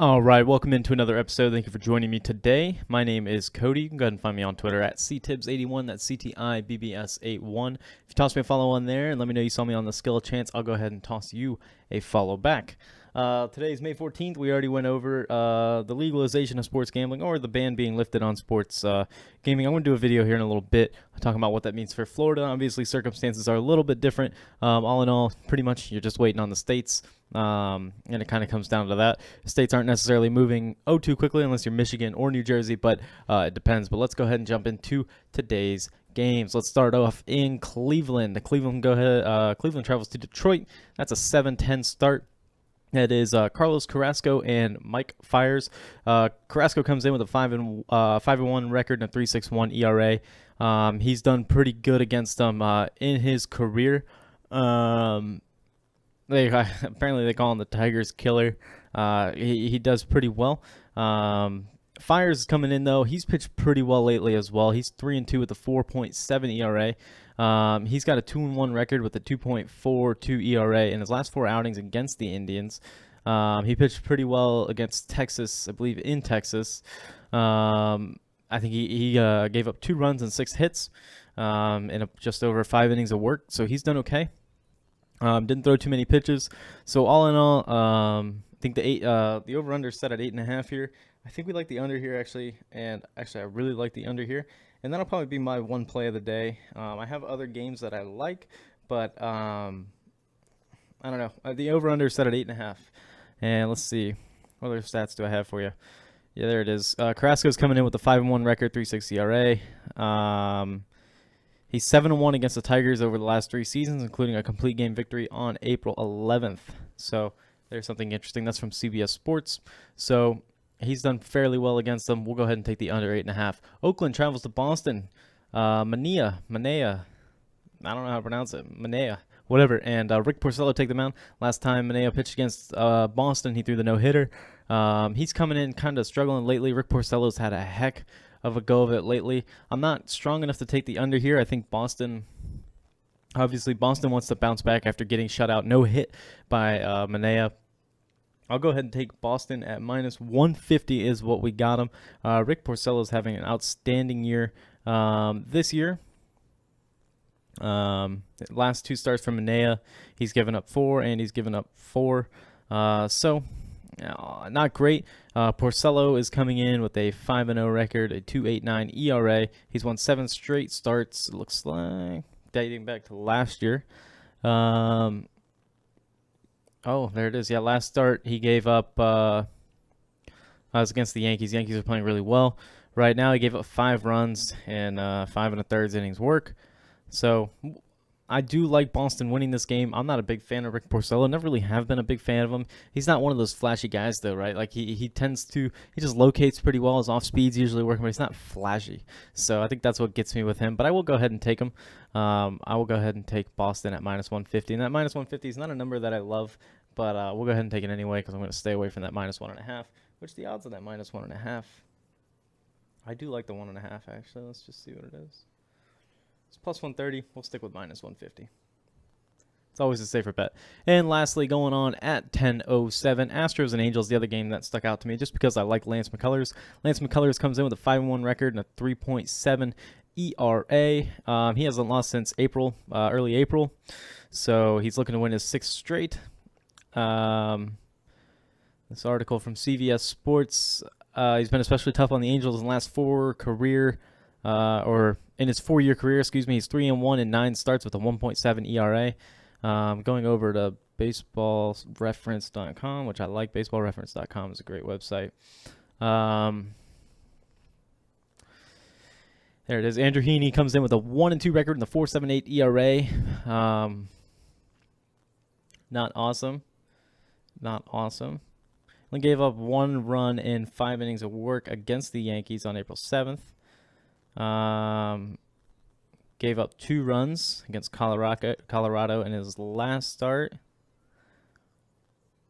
All right, welcome into another episode. Thank you for joining me today. My name is Cody. You can go ahead and find me on Twitter at CTibs81. That's CTIBBS81. If you toss me a follow on there and let me know you saw me on the Skill Chance, I'll go ahead and toss you a follow back. Today is May 14th. We already went over the legalization of sports gambling, or the ban being lifted on sports gaming. I'm going to do a video here in a little bit talking about what that means for Florida. Obviously, circumstances are a little bit different. All in all, pretty much you're just waiting on the states. And it kind of comes down to that. States aren't necessarily moving too quickly unless you're Michigan or New Jersey, but it depends. But let's go ahead and jump into today's games. Let's start off in Cleveland. Cleveland travels to Detroit. That's a 7-10 start. That is Carlos Carrasco and Mike Fiers. Carrasco comes in with a 5-1 record and a 3.61 ERA. He's done pretty good against them in his career. Apparently they call him the Tigers killer. He does pretty well. Fiers is coming in though. He's pitched pretty well lately as well. He's 3-2 with a 4.7 ERA. He's got a 2-1 record with a 2.42 ERA in his last 4 outings against the Indians. He pitched pretty well against Texas, I believe, in Texas. I think he gave up 2 runs and 6 hits in just over 5 innings of work, so he's done okay. Didn't throw too many pitches. So all in all, I think the over-under is set at 8.5 here. I think we like the under here, actually. And actually, I really like the under here. And that'll probably be my one play of the day. I have other games that I like, but I don't know. The over-under is set at 8.5. And let's see. What other stats do I have for you? Yeah, there it is. Carrasco's coming in with a 5-1 record, 3.6 ERA. He's 7-1 against the Tigers over the last 3 seasons, including a complete game victory on April 11th. So there's something interesting. That's from CBS Sports. So he's done fairly well against them. We'll go ahead and take the under 8.5. Oakland travels to Boston. Mania. I don't know how to pronounce it. Mania. Whatever. And Rick Porcello take the mound. Last time Mania pitched against Boston, he threw the no-hitter. He's coming in kind of struggling lately. Rick Porcello's had a heck of a go of it lately. I'm not strong enough to take the under here. I think Boston wants to bounce back after getting shut out, no hit by Manaea. I'll go ahead and take Boston at minus 150 is what we got him. Rick Porcello is having an outstanding year this year. Last 2 starts from Manaea, he's given up 4 and he's given up 4. So not great. Porcello is coming in with a 5-0 record, a 2.89 ERA. He's won 7 straight starts, it looks like, dating back to last year. Oh, there it is. Yeah, last start he gave up was against the Yankees. Yankees are playing really well right now. He gave up 5 runs and 5 1/3 innings work. So I do like Boston winning this game. I'm not a big fan of Rick Porcello. Never really have been a big fan of him. He's not one of those flashy guys, though, right? Like, he just locates pretty well. His off-speed's usually working, but he's not flashy. So I think that's what gets me with him. But I will go ahead and take him. I will go ahead and take Boston at minus 150. And that minus 150 is not a number that I love, but we'll go ahead and take it anyway because I'm going to stay away from that minus 1.5, which the odds of that minus 1.5, I do like the 1.5, actually. Let's just see what it is. It's plus 130. We'll stick with minus 150. It's always a safer bet. And lastly, going on at 10:07, Astros and Angels, the other game that stuck out to me just because I like Lance McCullers. Lance McCullers comes in with a 5-1 record and a 3.7 ERA. He hasn't lost since early April. So he's looking to win his 6th straight. This article from CBS Sports, he's been especially tough on the Angels in the last 4 in his 4-year career, he's 3-1 in 9 starts with a 1.7 ERA. Going over to baseballreference.com, which I like. Baseballreference.com is a great website. There it is. Andrew Heaney comes in with a 1-2 record and a 4.78 ERA. Not awesome. Only gave up 1 run in 5 innings of work against the Yankees on April 7th. Gave up 2 runs against Colorado in his last start.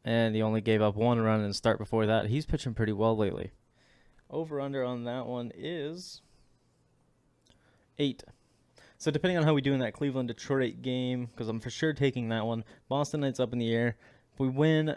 And he only gave up 1 run in the start before that. He's pitching pretty well lately. Over-under on that one is 8. So depending on how we do in that Cleveland-Detroit game, because I'm for sure taking that one. Boston, it's up in the air. If we win,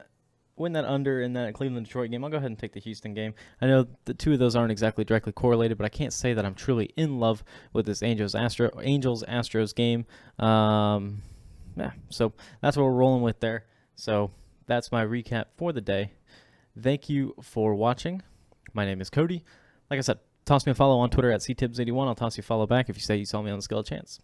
win that under in that Cleveland-Detroit game. I'll go ahead and take the Houston game. I know the two of those aren't exactly directly correlated, but I can't say that I'm truly in love with this Angels-Astros game. Yeah, so that's what we're rolling with there. So that's my recap for the day. Thank you for watching. My name is Cody. Like I said, toss me a follow on Twitter at CTibs81. I'll toss you a follow back if you say you saw me on the Skill Chance.